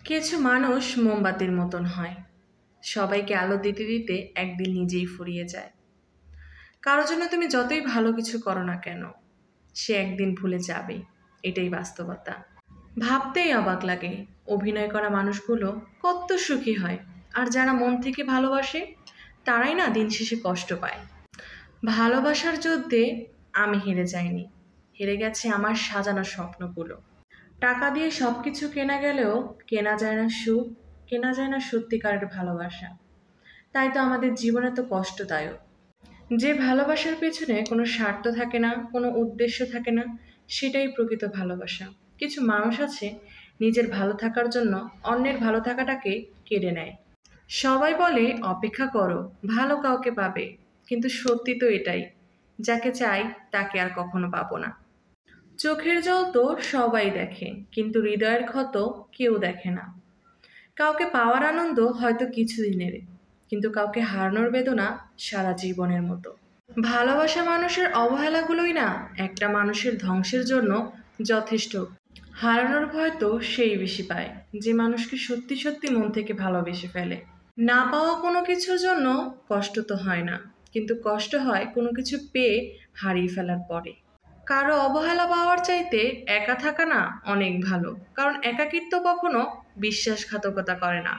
কিছু মানুষ মোমবাতির মতন হয়, সবাইকে আলো দিতে দিতে একদিন নিজেই ফুরিয়ে যায়। কারো জন্য তুমি যতই ভালো কিছু করো না কেন, সে একদিন ভুলে যাবে। এটাই বাস্তবতা। ভাবতেই অবাক লাগে, অভিনয় করা মানুষগুলো কত সুখী হয়, আর যারা মন থেকে ভালোবাসে তারাই না দিন শেষে কষ্ট পায়। ভালোবাসার যুদ্ধে আমি হেরে যাইনি, হেরে গেছে আমার সাজানো স্বপ্নগুলো। টাকা দিয়ে সবকিছু কেনা গেলেও কেনা যায় না সুখ, কেনা যায় না সত্যিকারের ভালোবাসা। তাই তো আমাদের জীবন এত কষ্টদায়ক। যে ভালোবাসার পেছনে কোনো স্বার্থ থাকে না, কোনো উদ্দেশ্য থাকে না, সেটাই প্রকৃত ভালোবাসা। কিছু মানুষ আছে নিজের ভালো থাকার জন্য অন্যের ভালো থাকাটাকে কেড়ে নেয়। সবাই বলে অপেক্ষা করো, ভালো কাউকে পাবে, কিন্তু সত্যি তো এটাই, যাকে চাই তাকে আর কখনো পাবো না। চোখের জল তো সবাই দেখে, কিন্তু হৃদয়ের ক্ষত কেউ দেখে না। কাউকে পাওয়ার আনন্দ হয়তো কিছুদিনের, কিন্তু কাউকে হারানোর বেদনা সারা জীবনের মতো। ভালোবাসা মানুষের অবহেলাগুলোই না একটা মানুষের ধ্বংসের জন্য যথেষ্ট। হারানোর ভয় তো সেই বেশি পায় যে মানুষকে সত্যি সত্যি মন থেকে ভালোবেসে ফেলে। না পাওয়া কোনো কিছুর জন্য কষ্ট তো হয় না, কিন্তু কষ্ট হয় কোনো কিছু পেয়ে হারিয়ে ফেলার পরে। কারো অবহেলা পাওয়ার চাইতে একা থাকা না অনেক ভালো, কারণ একাকিত্ব কখনো বিশ্বাসঘাতকতা করে না।